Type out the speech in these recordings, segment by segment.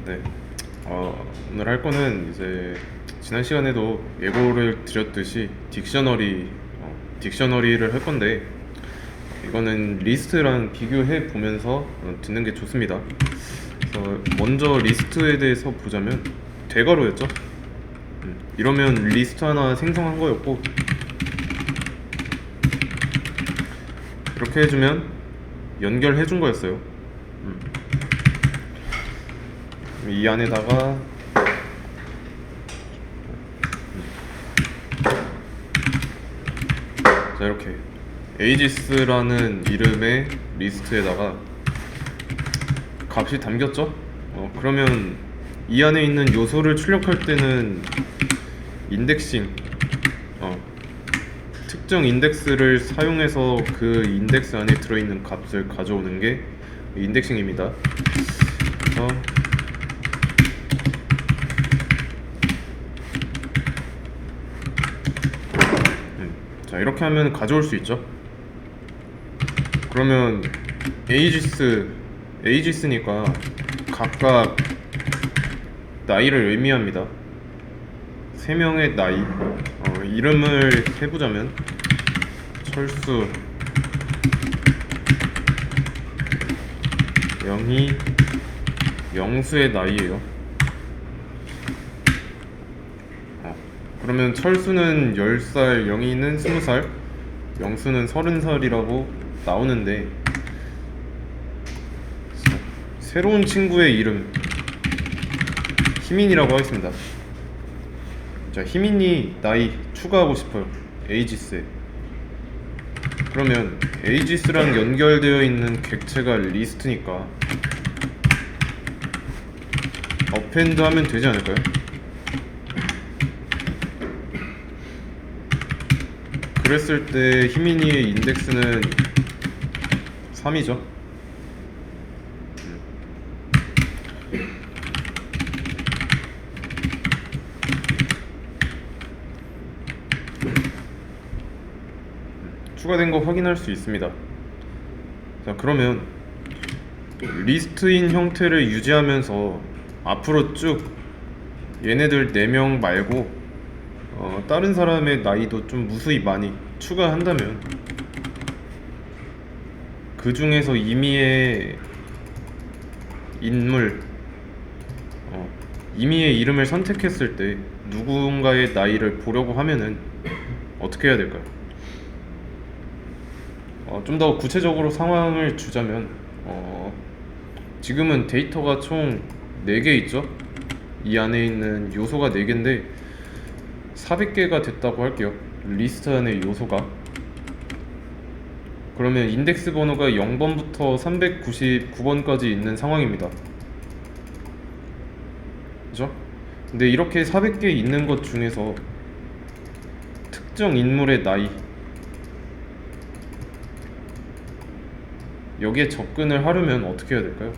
네. 오늘 할 거는 이제 지난 시간에도 예고를 드렸듯이 딕셔너리를 할 건데 이거는 리스트랑 비교해 보면서 듣는 게 좋습니다. 그래서 먼저 리스트에 대해서 보자면 대괄호였죠. 이러면 리스트 하나 생성한 거였고 이렇게 해주면 연결해 준 거였어요. 이 안에다가 자 이렇게 에이지스라는 이름의 리스트에다가 값이 담겼죠? 그러면 이 안에 있는 요소를 출력할 때는 인덱싱 특정 인덱스를 사용해서 그 인덱스 안에 들어있는 값을 가져오는 게 인덱싱입니다. 그래서 자 이렇게 하면 가져올 수 있죠. 그러면 에이지스니까 각각 나이를 의미합니다. 3명의 나이. 이름을 해보자면 철수, 영희, 영수의 나이예요. 그러면 철수는 10살, 영희는 20살, 영수는 30살이라고 나오는데 새로운 친구의 이름 희민이라고 하겠습니다. 자, 희민이 나이 추가하고 싶어요. 에이지스에. 그러면 에이지스랑 연결되어 있는 객체가 리스트니까 어펜드 하면 되지 않을까요? 그랬을 때 희민이의 인덱스는 3이죠. 추가된 거 확인할 수 있습니다. 자, 그러면 리스트인 형태를 유지하면서 앞으로 쭉 얘네들 4명 말고 다른 사람의 나이도 좀 무수히 많이 추가한다면 그 중에서 임의의 인물, 임의의 이름을 선택했을 때 누군가의 나이를 보려고 하면은 어떻게 해야 될까요? 좀 더 구체적으로 상황을 주자면 지금은 데이터가 총 4개 있죠? 이 안에 있는 요소가 4개인데 400개가 됐다고 할게요. 리스트 안에 요소가. 그러면 인덱스 번호가 0번부터 399번까지 있는 상황입니다. 그죠? 근데 이렇게 400개 있는 것 중에서 특정 인물의 나이 여기에 접근을 하려면 어떻게 해야 될까요?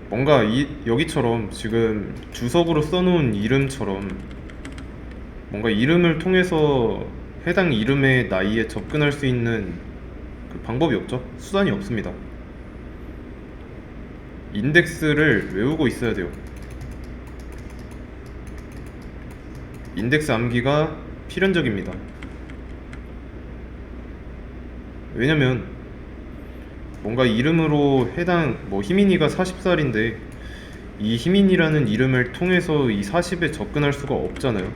뭔가 여기처럼 지금 주석으로 써놓은 이름처럼 뭔가 이름을 통해서 해당 이름의 나이에 접근할 수 있는 그 방법이 없죠? 수단이 없습니다. 인덱스를 외우고 있어야 돼요. 인덱스 암기가 필연적입니다. 왜냐면 뭔가 이름으로 희민이가 40살인데 이 희민이라는 이름을 통해서 이 40에 접근할 수가 없잖아요.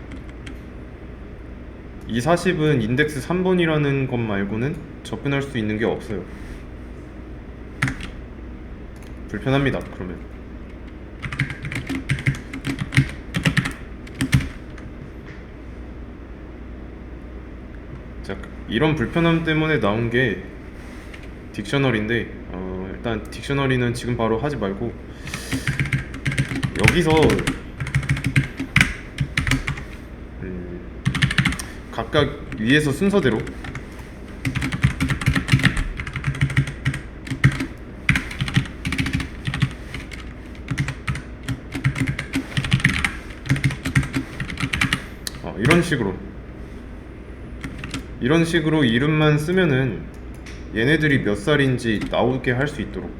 이 40은 인덱스 3번이라는 것 말고는 접근할 수 있는 게 없어요. 불편합니다. 그러면 자, 이런 불편함 때문에 나온 게 딕셔너리인데 일단 딕셔너리는 지금 바로 하지 말고 여기서 각각 위에서 순서대로 이런 식으로 이름만 쓰면은 얘네들이 몇 살인지 나오게 할 수 있도록.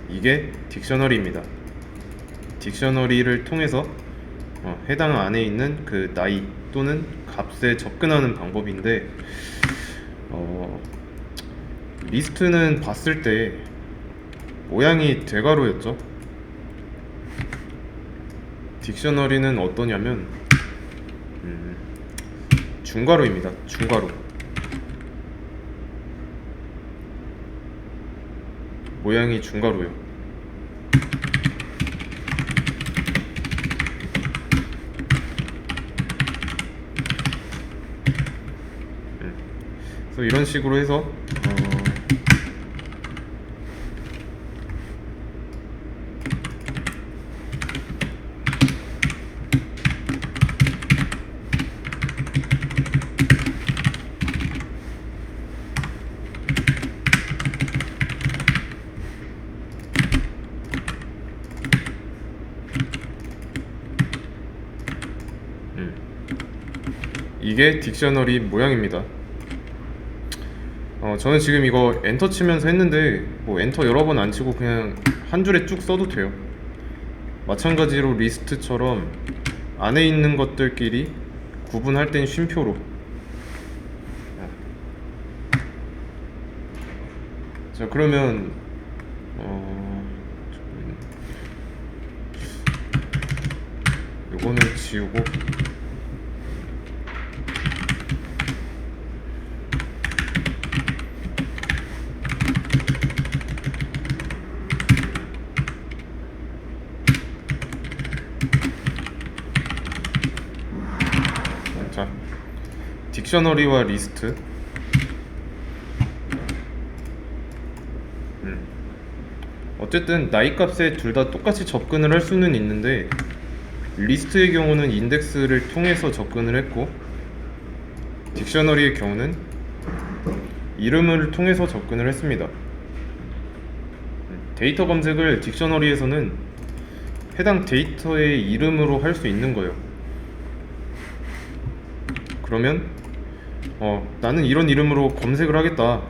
이게 딕셔너리입니다. 딕셔너리를 통해서 해당 안에 있는 그 나이 또는 값에 접근하는 방법인데, 리스트는 봤을 때 모양이 대괄호였죠. 딕셔너리는 어떠냐면 중괄호입니다. 중괄호. 모양이 중괄호요. 그래서 이런 식으로 해서 이게 딕셔너리 모양입니다. 저는 지금 이거 엔터 치면서 했는데 뭐 엔터 여러 번 안 치고 그냥 한 줄에 쭉 써도 돼요. 마찬가지로 리스트처럼 안에 있는 것들끼리 구분할 땐 쉼표로. 자, 그러면 요거는 지우고 자, 딕셔너리와 리스트. 어쨌든 나이 값에 둘 다 똑같이 접근을 할 수는 있는데, 리스트의 경우는 인덱스를 통해서 접근을 했고, 딕셔너리의 경우는 이름을 통해서 접근을 했습니다. 데이터 검색을 딕셔너리에서는 해당 데이터의 이름으로 할 수 있는 거예요. 그러면 나는 이런 이름으로 검색을 하겠다.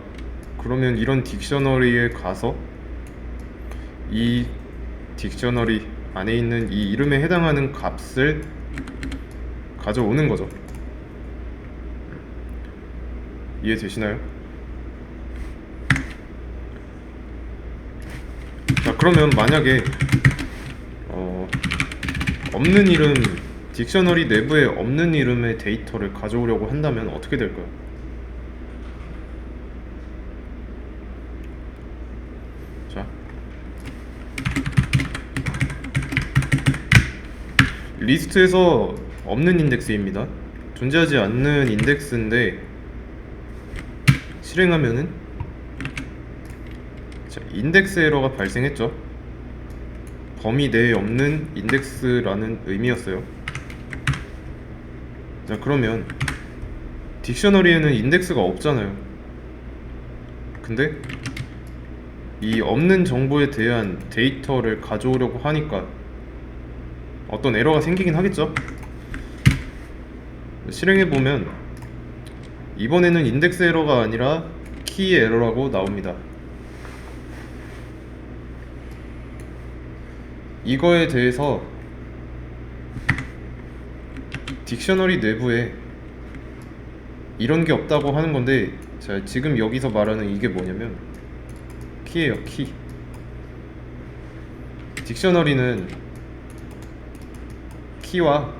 그러면 이런 딕셔너리에 가서 이 딕셔너리 안에 있는 이 이름에 해당하는 값을 가져오는 거죠. 이해되시나요? 자, 그러면 만약에 없는 이름, 딕셔너리 내부에 없는 이름의 데이터를 가져오려고 한다면 어떻게 될까요? 자, 리스트에서 없는 인덱스입니다. 존재하지 않는 인덱스인데 실행하면은 자, 인덱스 에러가 발생했죠. 범위 내에 없는 인덱스라는 의미였어요. 자, 그러면 딕셔너리에는 인덱스가 없잖아요. 근데 이 없는 정보에 대한 데이터를 가져오려고 하니까 어떤 에러가 생기긴 하겠죠. 실행해보면 이번에는 인덱스 에러가 아니라 키 에러라고 나옵니다. 이거에 대해서 딕셔너리 내부에 이런 게 없다고 하는 건데, 자, 지금 여기서 말하는 이게 뭐냐면 키예요. 키. 딕셔너리는 키와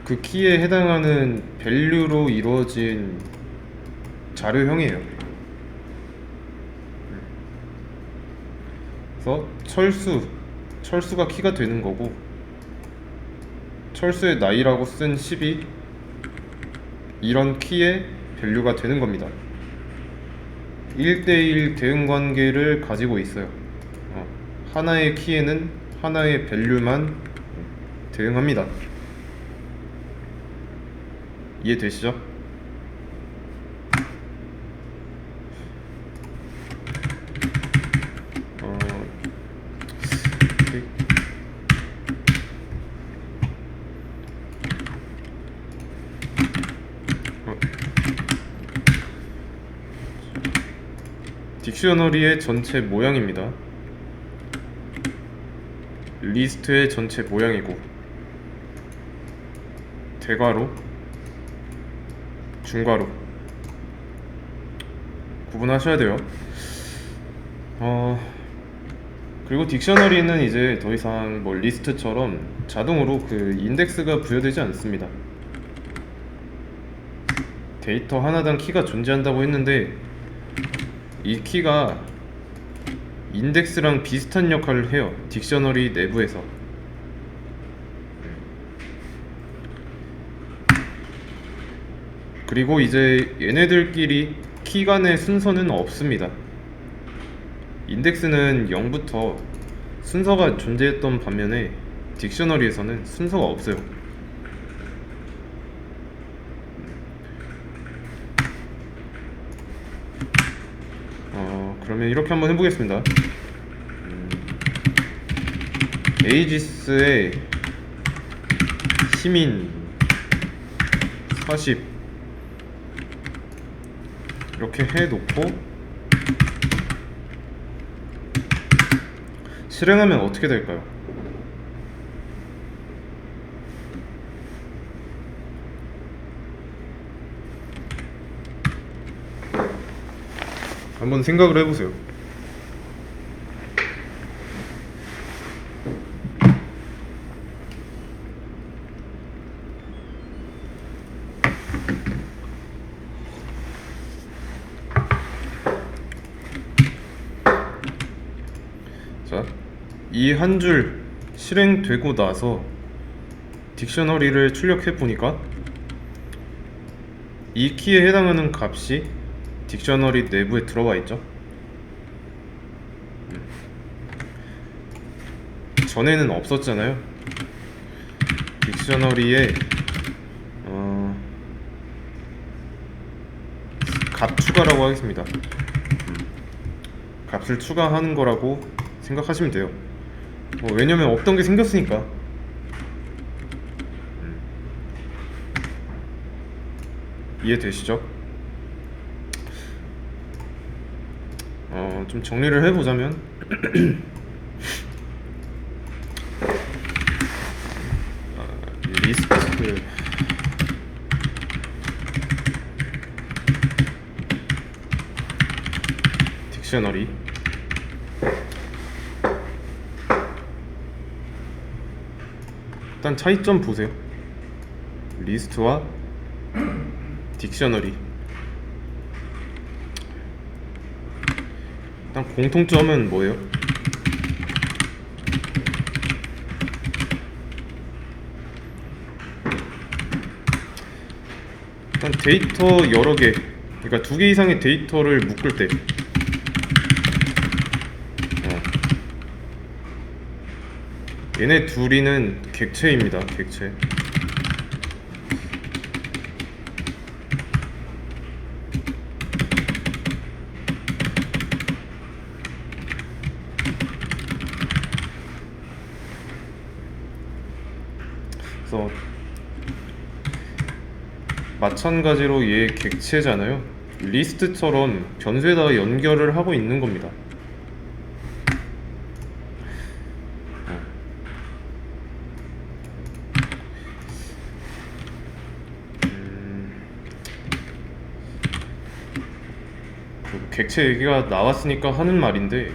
그 키에 해당하는 밸류로 이루어진 자료형이에요. 그래서 철수가 키가 되는 거고, 철수의 나이라고 쓴 10이 이런 키의 밸류가 되는 겁니다. 1대1 대응 관계를 가지고 있어요. 하나의 키에는 하나의 밸류만 대응합니다. 이해되시죠? 딕셔너리의 전체 모양입니다. 리스트의 전체 모양이고, 대괄호, 중괄호 구분하셔야 돼요. 그리고 딕셔너리는 이제 더 이상 뭐 리스트처럼 자동으로 그 인덱스가 부여되지 않습니다. 데이터 하나당 키가 존재한다고 했는데, 이 키가 인덱스랑 비슷한 역할을 해요, 딕셔너리 내부에서. 그리고 이제 얘네들끼리 키 간의 순서는 없습니다. 인덱스는 0부터 순서가 존재했던 반면에 딕셔너리에서는 순서가 없어요. 그러면 이렇게 한번 해보겠습니다. 에이지스의 시민 40 이렇게 해놓고 실행하면 어떻게 될까요? 한번 생각을 해보세요. 자, 이 한 줄 실행되고 나서 딕셔너리를 출력해 보니까 이 키에 해당하는 값이 딕셔너리 내부에 들어와 있죠. 전에는 없었잖아요. 딕셔너리에 값 추가라고 하겠습니다. 값을 추가하는 거라고 생각하시면 돼요. 왜냐면 없던 게 생겼으니까. 이해되시죠? 좀 정리를 해보자면 리스트 딕셔너리 일단 차이점 보세요. 리스트와 딕셔너리 일단 공통점은 뭐예요? 일단 데이터 여러 개, 그러니까 2개 이상의 데이터를 묶을 때 얘네 둘이는 객체입니다. 객체. 그래서 마찬가지로 얘 객체잖아요. 리스트처럼 변수에다가 연결을 하고 있는 겁니다. 객체 얘기가 나왔으니까 하는 말인데,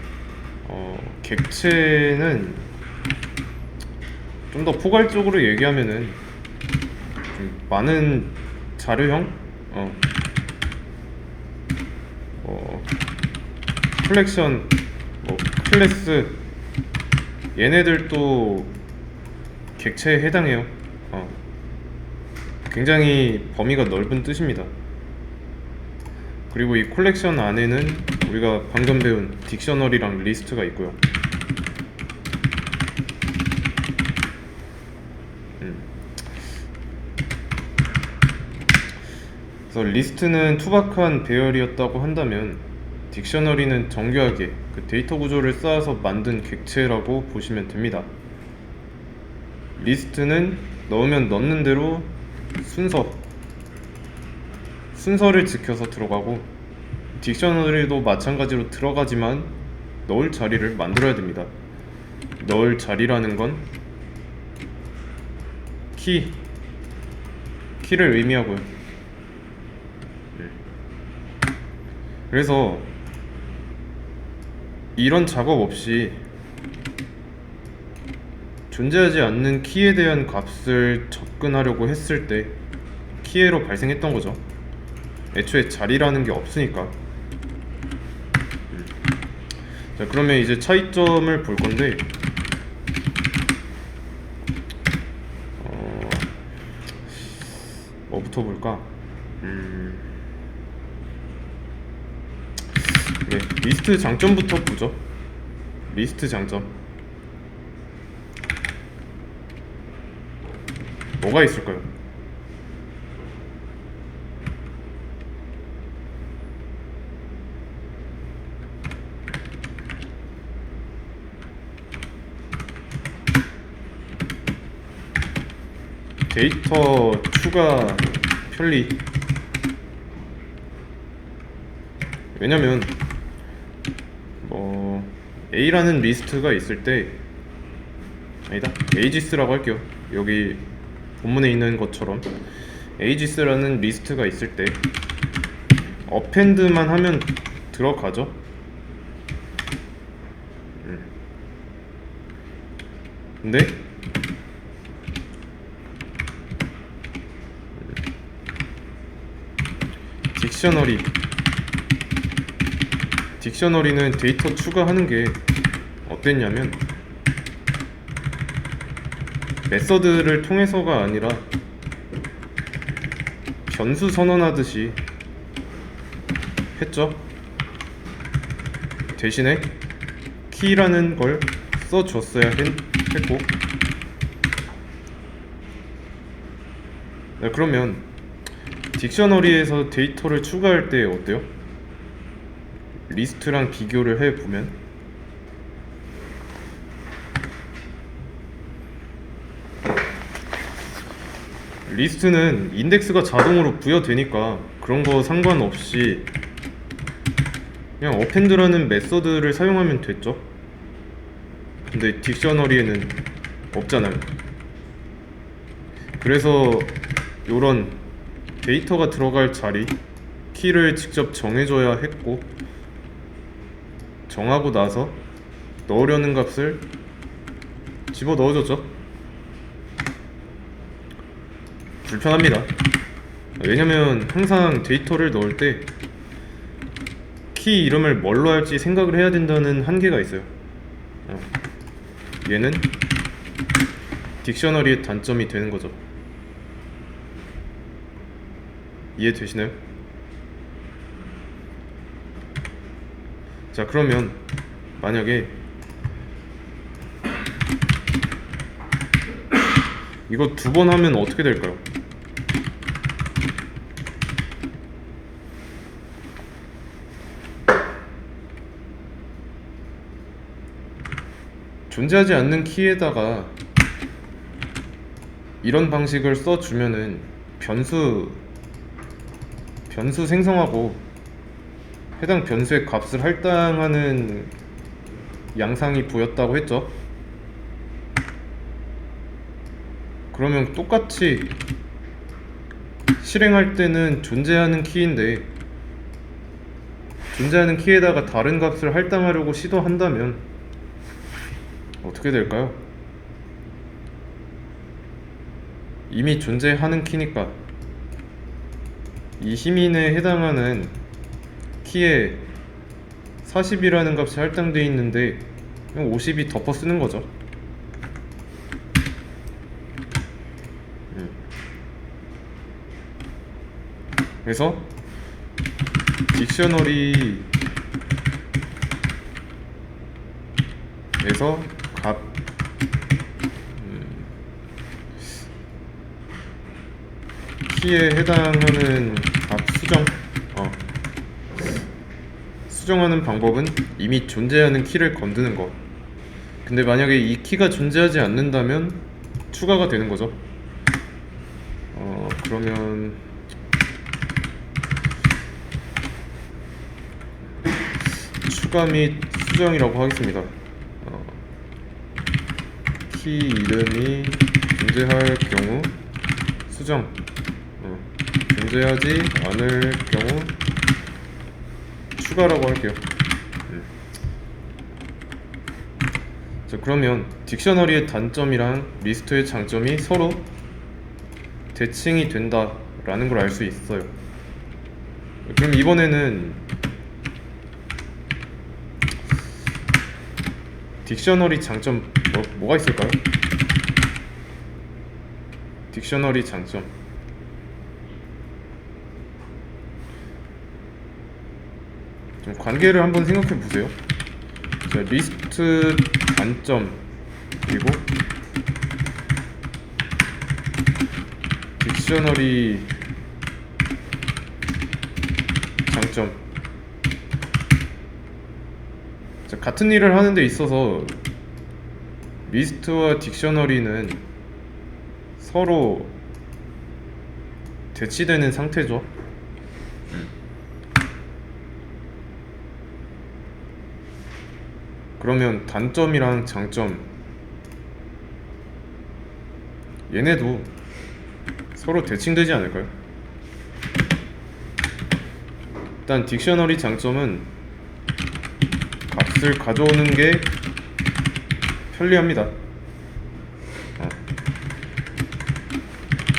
객체는 좀 더 포괄적으로 얘기하면은 좀 많은 자료형, 컬렉션, 클래스 얘네들도 객체에 해당해요. 굉장히 범위가 넓은 뜻입니다. 그리고 이 콜렉션 안에는 우리가 방금 배운 딕셔너리랑 리스트가 있고요. 그래서 리스트는 투박한 배열이었다고 한다면 딕셔너리는 정교하게 그 데이터 구조를 쌓아서 만든 객체라고 보시면 됩니다. 리스트는 넣으면 넣는 대로 순서를 지켜서 들어가고, 딕셔너리도 마찬가지로 들어가지만 넣을 자리를 만들어야 됩니다. 넣을 자리라는 건 키를 의미하고요. 그래서 이런 작업 없이 존재하지 않는 키에 대한 값을 접근하려고 했을 때 키에러 발생했던 거죠. 애초에 자리라는 게 없으니까. 자, 그러면 이제 차이점을 볼 건데, 뭐부터 볼까? 네, 리스트 장점부터 보죠. 리스트 장점 뭐가 있을까요? 데이터 추가 편리. 왜냐면 A라는 리스트가 있을 때, 아니다, agis라고 할게요. 여기 본문에 있는 것처럼 agis라는 리스트가 있을 때 어펜드만 하면 들어가죠. 근데 딕셔너리는 데이터 추가하는 게 어땠냐면, 메서드를 통해서가 아니라 변수 선언하듯이 했죠. 대신에 키라는 걸 써줬어야 했고. 네, 그러면 딕셔너리에서 데이터를 추가할 때 어때요? 리스트랑 비교를 해보면 리스트는 인덱스가 자동으로 부여되니까 그런 거 상관없이 그냥 어펜드라는 메서드를 사용하면 됐죠. 근데 딕셔너리에는 없잖아요. 그래서 요런 데이터가 들어갈 자리, 키를 직접 정해줘야 했고, 정하고 나서 넣으려는 값을 집어 넣어줬죠. 불편합니다. 왜냐면 항상 데이터를 넣을 때 키 이름을 뭘로 할지 생각을 해야 된다는 한계가 있어요. 얘는 딕셔너리의 단점이 되는 거죠. 이해되시나요? 자, 그러면 만약에 이거 2번 하면 어떻게 될까요? 존재하지 않는 키에다가 이런 방식을 써주면은 변수 생성하고 해당 변수의 값을 할당하는 양상이 보였다고 했죠. 그러면 똑같이 실행할 때는 존재하는 키인데, 존재하는 키에다가 다른 값을 할당하려고 시도한다면 어떻게 될까요? 이미 존재하는 키니까 이 희민에 해당하는 키에 40이라는 값이 할당되어 있는데 그냥 50이 덮어 쓰는 거죠. 그래서 딕셔너리에서 값 키에 해당하는 값 수정하는 방법은 이미 존재하는 키를 건드는 것. 근데 만약에 이 키가 존재하지 않는다면 추가가 되는 거죠. 그러면 추가 및 수정이라고 하겠습니다. 키 이름이 존재할 경우 수정, 존재하지 않을 경우 추가라고 할게요. 자, 그러면 딕셔너리의 단점이랑 리스트의 장점이 서로 대칭이 된다라는 걸 알 수 있어요. 그럼 이번에는 딕셔너리 장점 뭐가 있을까요? 딕셔너리 장점, 좀 관계를 한번 생각해 보세요. 자, 리스트 단점 그리고 딕셔너리 장점. 자, 같은 일을 하는 데 있어서 리스트와 딕셔너리는 서로 대치되는 상태죠. 그러면 단점이랑 장점, 얘네도 서로 대칭되지 않을까요? 일단 딕셔너리 장점은 값을 가져오는 게 편리합니다.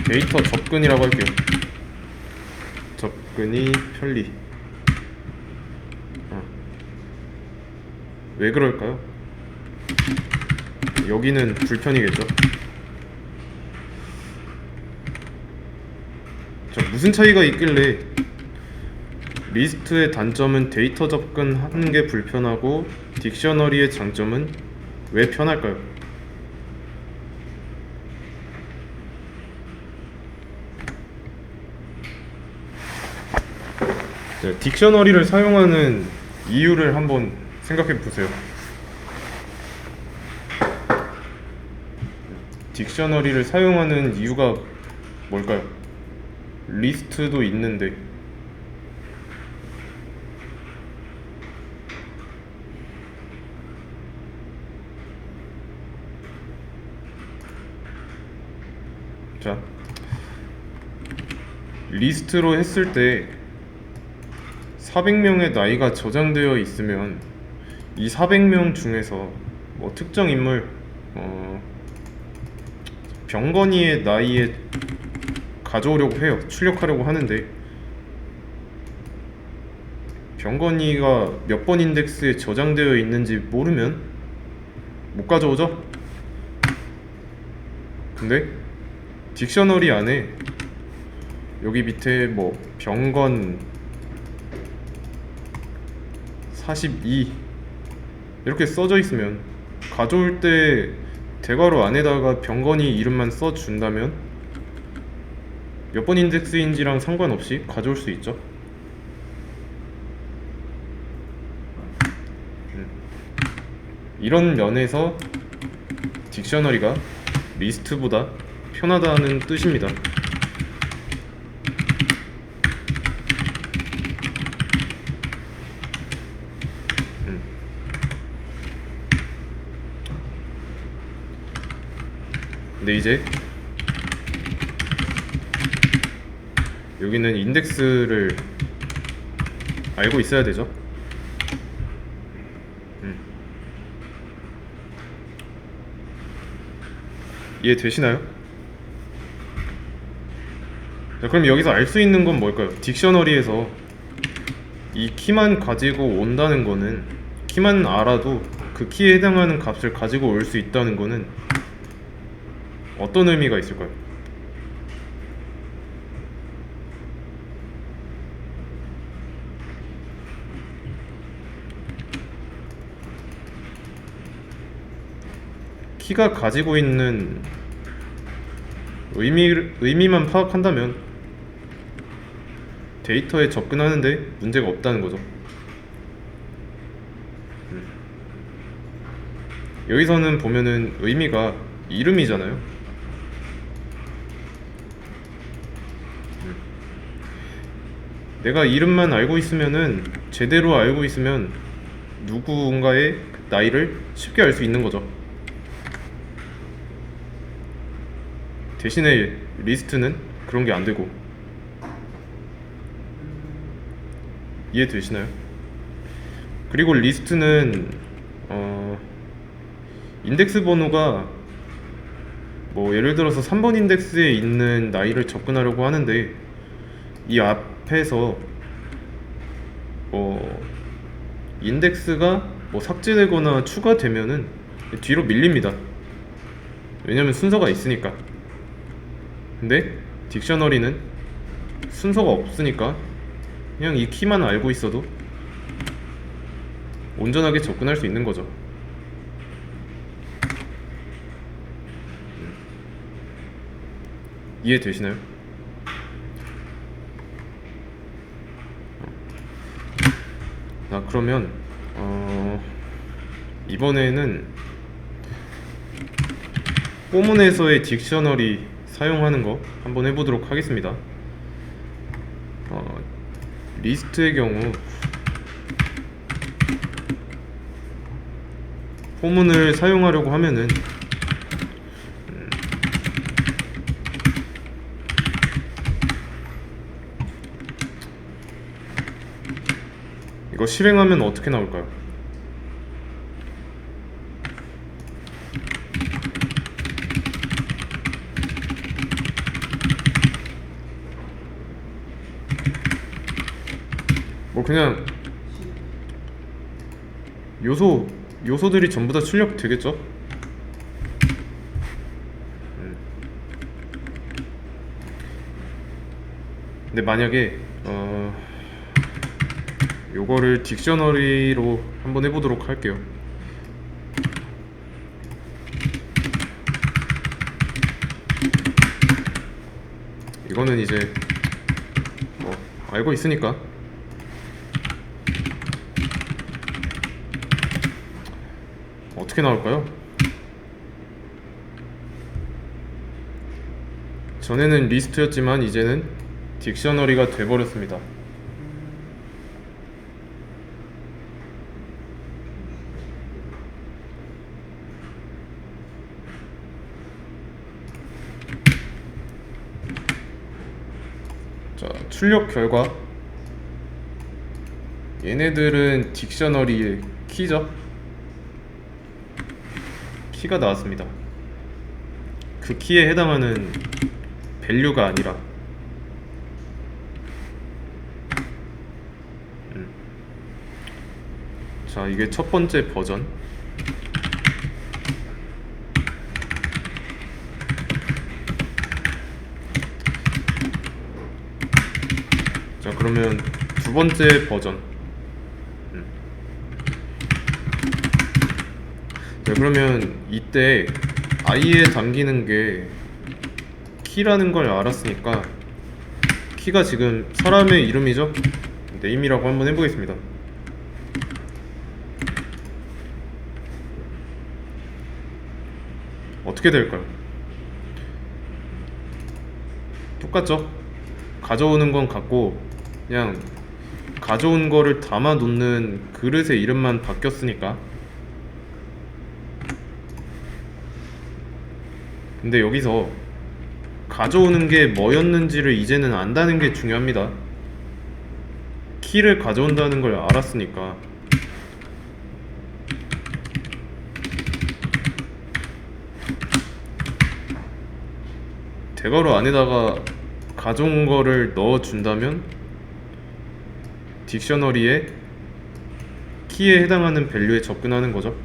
데이터 접근이라고 할게요. 접근이 편리. 왜 그럴까요? 여기는 불편이겠죠. 자, 무슨 차이가 있길래 리스트의 단점은 데이터 접근하는 게 불편하고 딕셔너리의 장점은 왜 편할까요? 네, 딕셔너리를 사용하는 이유를 한번 생각해 보세요. 딕셔너리를 사용하는 이유가 뭘까요? 리스트도 있는데. 자, 리스트로 했을 때 400명의 나이가 저장되어 있으면 이 400명 중에서 뭐 특정 인물, 병건이의 나이에 가져오려고 해요. 출력하려고 하는데 병건이가 몇 번 인덱스에 저장되어 있는지 모르면 못 가져오죠? 근데 딕셔너리 안에 여기 밑에 뭐 병건 42 이렇게 써져 있으면 가져올 때 대괄호 안에다가 병건이 이름만 써준다면 몇 번 인덱스인지랑 상관없이 가져올 수 있죠. 이런 면에서 딕셔너리가 리스트보다 편하다는 뜻입니다. 근데 이제 여기는 인덱스를 알고 있어야 되죠. 이해되시나요? 자, 그럼 여기서 알 수 있는 건 뭘까요? 딕셔너리에서 이 키만 가지고 온다는 거는, 키만 알아도 그 키에 해당하는 값을 가지고 올 수 있다는 거는 어떤 의미가 있을까요? 키가 가지고 있는 의미만 파악한다면 데이터에 접근하는데 문제가 없다는 거죠. 여기서는 보면은 의미가 이름이잖아요. 내가 이름만 알고 있으면은, 제대로 알고 있으면 누군가의 나이를 쉽게 알 수 있는 거죠. 대신에 리스트는 그런 게 안 되고. 이해되시나요? 그리고 리스트는 인덱스 번호가 뭐 예를 들어서 3번 인덱스에 있는 나이를 접근하려고 하는데 이 앞에서 인덱스가 뭐 삭제되거나 추가되면은 뒤로 밀립니다. 왜냐면 순서가 있으니까. 근데 딕셔너리는 순서가 없으니까 그냥 이 키만 알고 있어도 온전하게 접근할 수 있는 거죠. 이해되시나요? 그러면 이번에는 포문에서의 딕셔너리 사용하는 거 한번 해보도록 하겠습니다. 리스트의 경우 포문을 사용하려고 하면은 이거 실행하면 어떻게 나올까요? 뭐 그냥 요소들이 전부 다 출력 되겠죠? 근데 만약에 요거를 딕셔너리로 한번 해보도록 할게요. 이거는 이제 뭐 알고 있으니까 어떻게 나올까요? 전에는 리스트였지만 이제는 딕셔너리가 돼버렸습니다. 자, 출력 결과 얘네들은 딕셔너리의 키죠? 키가 나왔습니다. 그 키에 해당하는 밸류가 아니라 자, 이게 첫 번째 버전. 자, 그러면 두 번째 버전. 네, 그러면 이때 i에 담기는 게 키라는 걸 알았으니까 키가 지금 사람의 이름이죠? 네임이라고 한번 해보겠습니다. 어떻게 될까요? 똑같죠? 가져오는 건 같고 그냥 가져온 거를 담아 놓는 그릇의 이름만 바뀌었으니까. 근데 여기서 가져오는 게 뭐였는지를 이제는 안다는 게 중요합니다. 키를 가져온다는 걸 알았으니까. 대괄호 안에다가 가져온 거를 넣어준다면 딕셔너리에 키에 해당하는 밸류에 접근하는 거죠.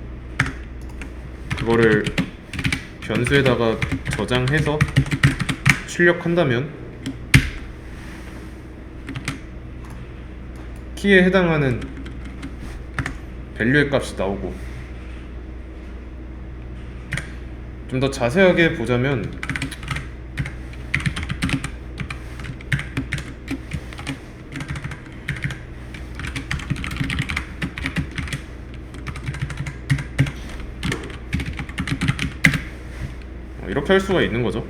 그거를 변수에다가 저장해서 출력한다면 키에 해당하는 밸류의 값이 나오고, 좀 더 자세하게 보자면 이렇게 할 수가 있는 거죠.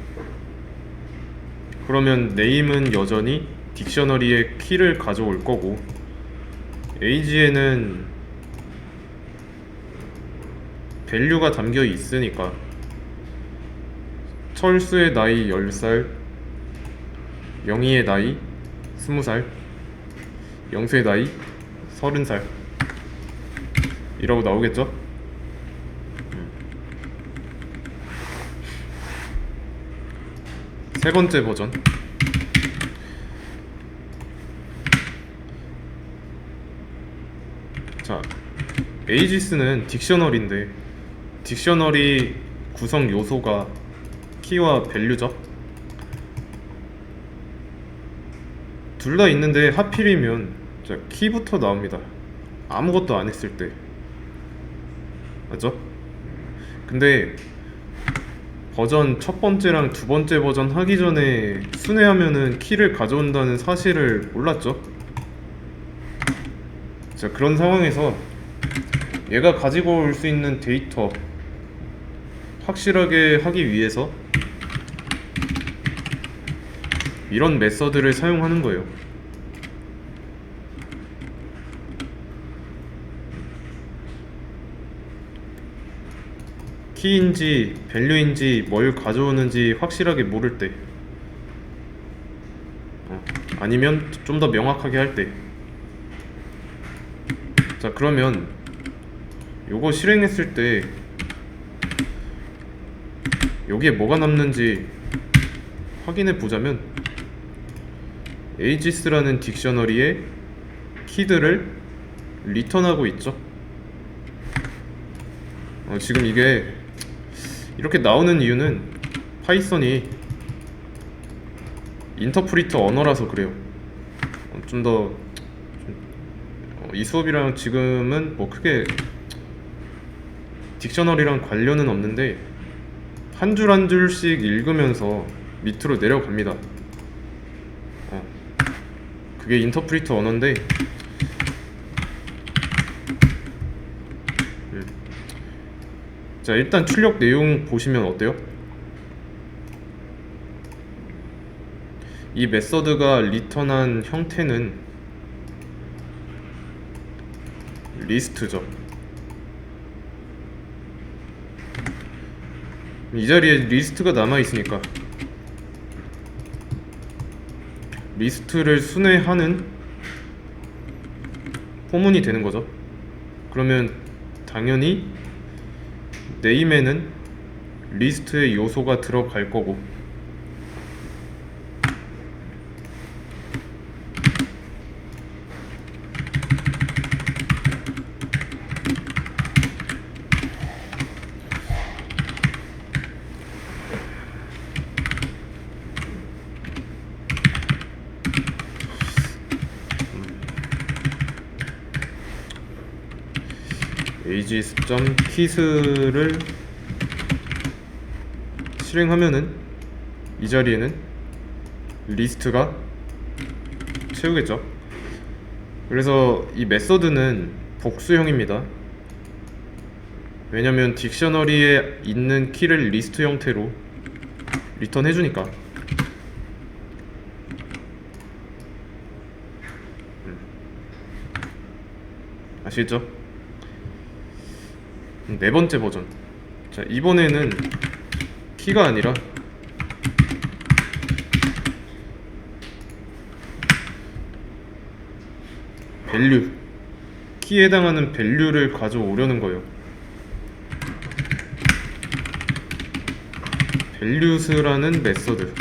그러면 name은 여전히 딕셔너리의 키를 가져올 거고 age에는 밸류가 담겨 있으니까 철수의 나이 10살, 영희의 나이 20살, 영수의 나이 30살 이라고 나오겠죠? 세 번째 버전. 자, 에이지스는 딕셔너리인데 딕셔너리 구성 요소가 키와 밸류죠. 둘 다 있는데 하필이면 자, 키부터 나옵니다. 아무것도 안 했을 때. 맞죠? 근데 버전 첫 번째랑 두 번째 버전 하기 전에 순회하면은 키를 가져온다는 사실을 몰랐죠? 자, 그런 상황에서 얘가 가지고 올 수 있는 데이터 확실하게 하기 위해서 이런 메서드를 사용하는 거예요. 키인지 밸류인지 뭘 가져오는지 확실하게 모를 때, 아니면 좀 더 명확하게 할 때. 자, 그러면 요거 실행했을 때 여기에 뭐가 남는지 확인해 보자면 에이지스라는 딕셔너리에 키들을 리턴하고 있죠. 지금 이게 이렇게 나오는 이유는 파이썬이 인터프리터 언어라서 그래요. 좀 더 이 수업이랑 지금은 뭐 크게 딕셔너리랑 관련은 없는데 한 줄 한 줄씩 읽으면서 밑으로 내려갑니다. 그게 인터프리터 언어인데 자, 일단 출력 내용 보시면 어때요? 이 메서드가 리턴한 형태는 리스트죠. 이 자리에 리스트가 남아있으니까 리스트를 순회하는 포문이 되는 거죠. 그러면 당연히 네임에는 리스트의 요소가 들어갈 거고, ages.kit를 실행하면은 이 자리에는 리스트가 채우겠죠. 그래서 이 메서드는 복수형입니다. 왜냐면 딕셔너리에 있는 키를 리스트 형태로 리턴 해주니까. 아시겠죠? 네 번째 버전. 자, 이번에는 키가 아니라 밸류, 키에 해당하는 밸류를 가져오려는 거예요. 밸류스라는 메서드.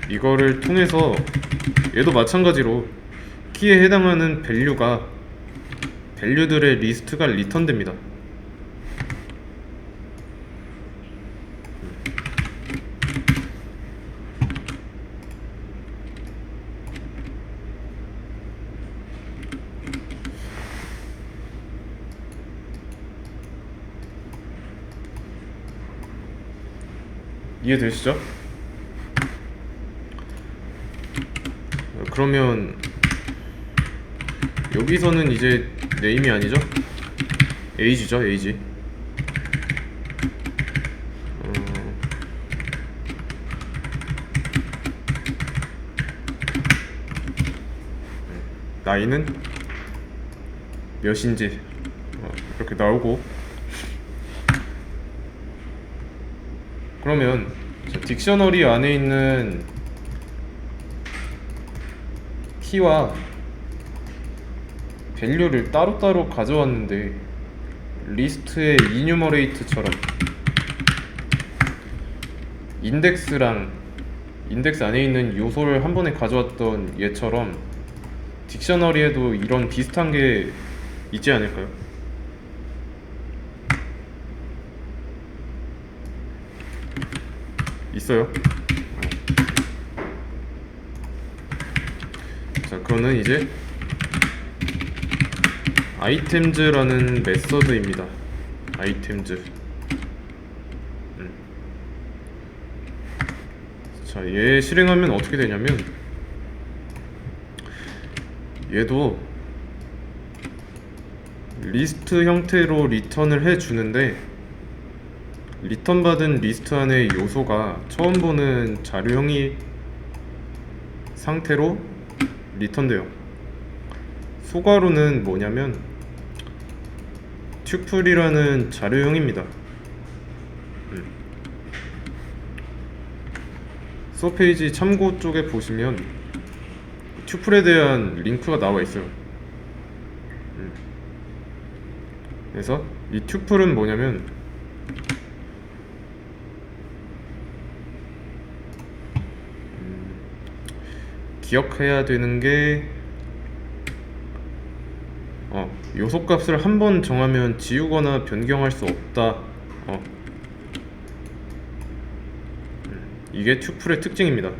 이거를 통해서 얘도 마찬가지로 키에 해당하는 밸류들의 리스트가 리턴됩니다. 이해되시죠? 그러면 여기서는 이제 네임이 아니죠? 에이지죠, 에이지. 나이는 몇인지 이렇게 나오고, 그러면 자, 딕셔너리 안에 있는 키와 밸류를 따로따로 가져왔는데 리스트의 이뉴머레이트처럼 인덱스 안에 있는 요소를 한 번에 가져왔던 얘처럼 딕셔너리에도 이런 비슷한 게 있지 않을까요? 있어요. 자, 그거는 이제 아이템즈라는 메서드입니다. 아이템즈. 자, 얘 실행하면 어떻게 되냐면, 얘도 리스트 형태로 리턴을 해주는데, 리턴 받은 리스트 안의 요소가 처음 보는 자료형이 상태로 리턴돼요. 소괄호는 뭐냐면 튜플이라는 자료형입니다. 서페이지 참고 쪽에 보시면 튜플에 대한 링크가 나와 있어요. 그래서 이 튜플은 뭐냐면 기억해야 되는 게 요소값을 한 번 정하면 지우거나 변경할 수 없다. 이게 튜플의 특징입니다.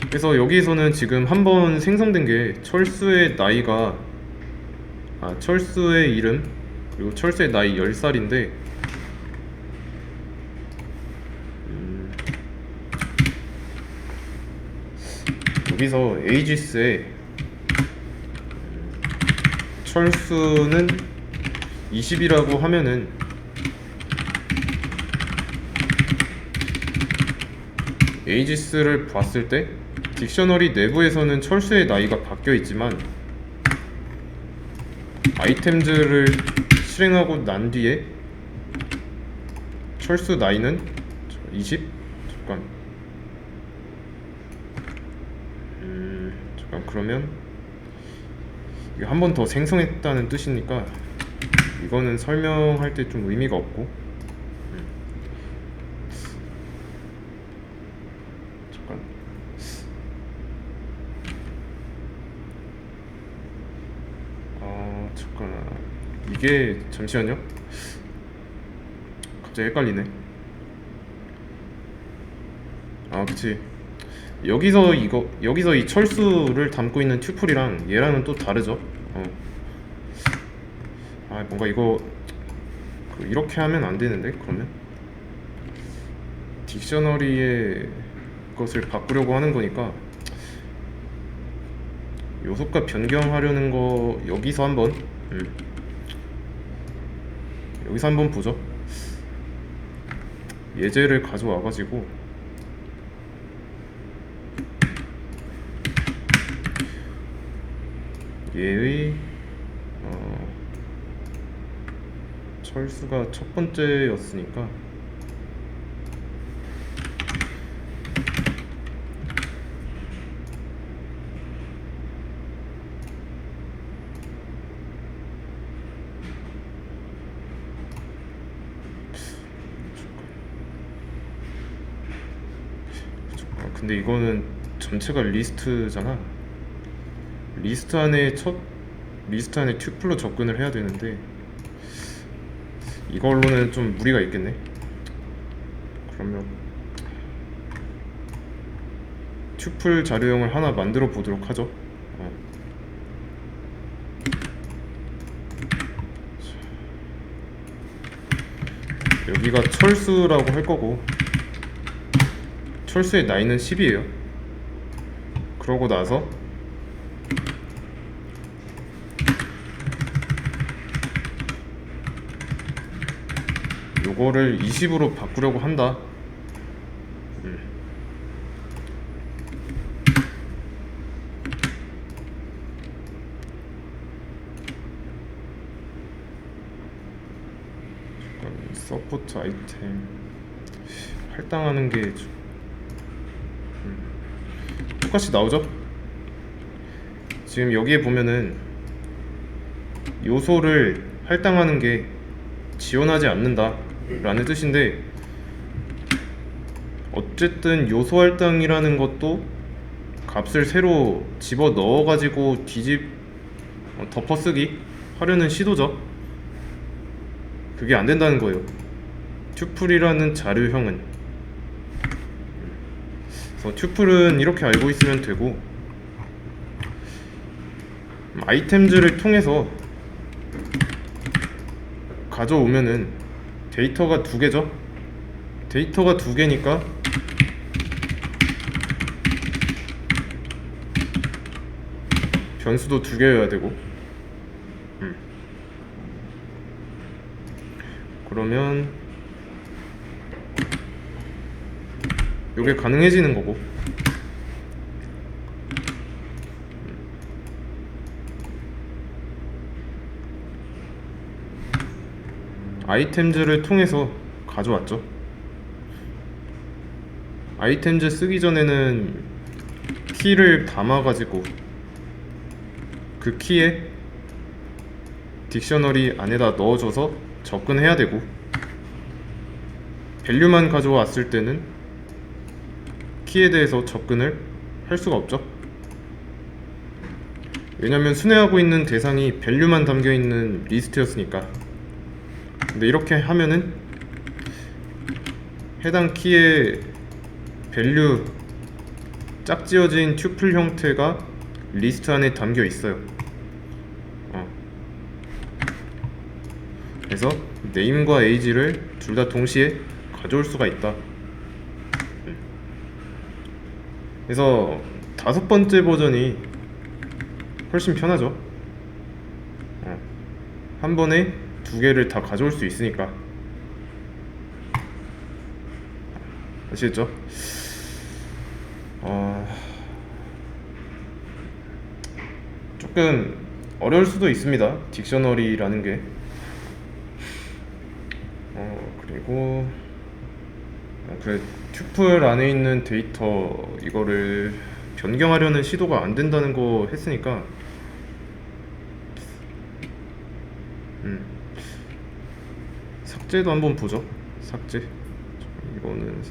그래서 여기서는 지금 한 번 생성된 게 철수의 나이가 철수의 이름 그리고 철수의 나이 10살인데 여기서 에이지스에 철수는 20이라고 하면은 에이지스를 봤을 때 딕셔너리 내부에서는 철수의 나이가 바뀌어 있지만 아이템즈를 실행하고 난 뒤에 철수 나이는 20? 잠깐 그러면 이거 한 번 더 생성했다는 뜻이니까 이거는 설명할 때 좀 의미가 없고 잠깐 잠깐 이게 잠시만요. 갑자기 헷갈리네. 그치. 여기서 이 철수를 담고 있는 튜플이랑 얘랑은 또 다르죠. 뭔가 이거 이렇게 하면 안 되는데. 그러면 딕셔너리의 것을 바꾸려고 하는 거니까 요소값 변경하려는 거 여기서 한번 보죠. 예제를 가져와 가지고 얘의 철수가 첫 번째였으니까 근데 이거는 전체가 리스트잖아. 리스트 안에 튜플로 접근을 해야 되는데 이걸로는 좀 무리가 있겠네. 그러면 튜플 자료형을 하나 만들어 보도록 하죠. 여기가 철수라고 할 거고 철수의 나이는 10이에요. 그러고 나서 요거를 20으로 바꾸려고 한다. 서포트 아이템 할당하는 게 똑같이 나오죠? 지금 여기에 보면은 요소를 할당하는 게 지원하지 않는다 라는 뜻인데, 어쨌든 요소 할당이라는 것도 값을 새로 집어 넣어 가지고 덮어쓰기 하려는 시도죠. 그게 안 된다는 거예요. 튜플이라는 자료형은. 그래서 튜플은 이렇게 알고 있으면 되고, 아이템즈를 통해서 가져오면은 데이터가 두 개죠. 데이터가 두 개니까 변수도 두 개여야 되고, 그러면 요게 가능해지는 거고, 아이템즈를 통해서 가져왔죠. 아이템즈 쓰기 전에는 키를 담아가지고 그 키에 딕셔너리 안에다 넣어줘서 접근해야 되고, 밸류만 가져왔을 때는 키에 대해서 접근을 할 수가 없죠. 왜냐면 순회하고 있는 대상이 밸류만 담겨있는 리스트였으니까. 근데 이렇게 하면은 해당 키의 밸류 짝지어진 튜플 형태가 리스트 안에 담겨 있어요. 그래서 name과 age를 둘 다 동시에 가져올 수가 있다. 그래서 5번째 버전이 훨씬 편하죠. 한 번에 두 개를 다 가져올 수 있으니까. 아시겠죠? 조금 어려울 수도 있습니다, 딕셔너리라는 게. 그리고 그 튜플 안에 있는 데이터 이거를 변경하려는 시도가 안 된다는 거 했으니까, 삭제도 한번 보죠. 삭제. 이거는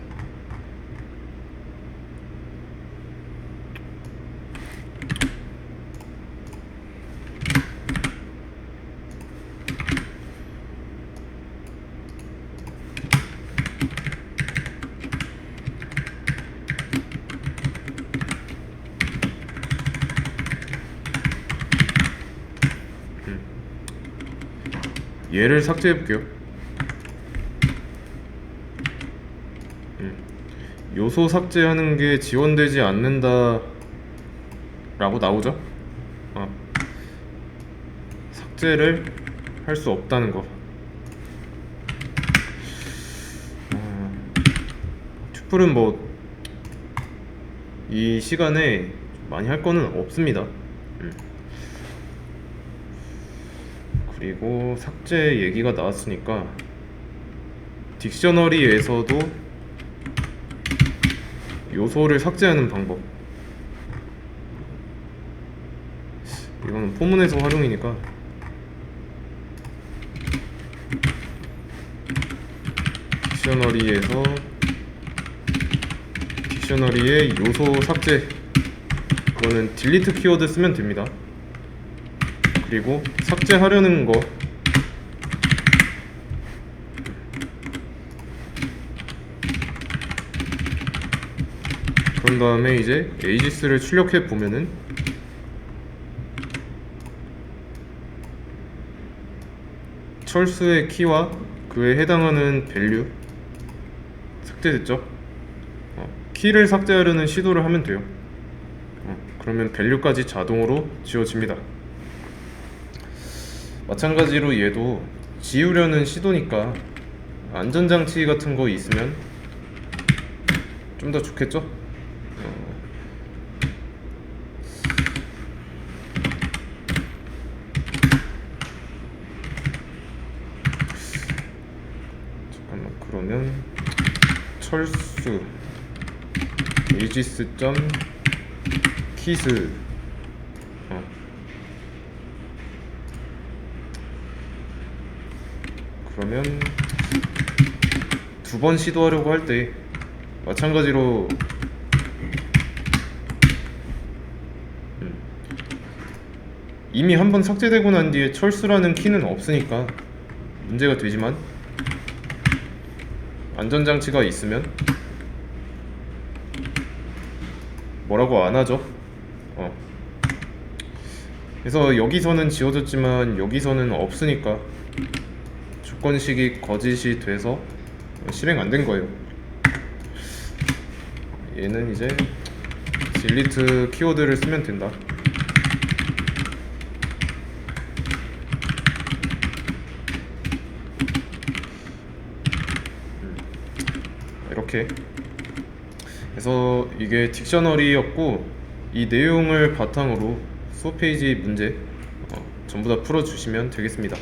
얘를 삭제해 볼게요. 요소 삭제하는 게 지원되지 않는다 라고 나오죠. 삭제를 할 수 없다는 거. 튜플은 뭐 이 시간에 많이 할 거는 없습니다. 그리고 삭제 얘기가 나왔으니까 딕셔너리에서도 요소를 삭제하는 방법, 이거는 포문에서 활용이니까 딕셔너리의 요소 삭제, 이거는 딜리트 키워드 쓰면 됩니다. 그리고 삭제하려는 거 그런 다음에 이제 에이지스를 출력해 보면은 철수의 키와 그에 해당하는 밸류 삭제됐죠. 키를 삭제하려는 시도를 하면 돼요. 그러면 밸류까지 자동으로 지워집니다. 마찬가지로 얘도 지우려는 시도니까 안전장치 같은 거 있으면 좀 더 좋겠죠? 철수 aegis 점 키스 그러면 두 번 시도하려고 할 때 마찬가지로 이미 한 번 삭제되고 난 뒤에 철수라는 키는 없으니까 문제가 되지만 안전장치가 있으면 뭐라고 안 하죠. 그래서 여기서는 지워졌지만 여기서는 없으니까 조건식이 거짓이 돼서 실행 안 된 거예요. 얘는 이제 딜리트 키워드를 쓰면 된다. 이렇게 그래서 이게 딕셔너리였고 이 내용을 바탕으로 수업 페이지 문제 전부 다 풀어주시면 되겠습니다.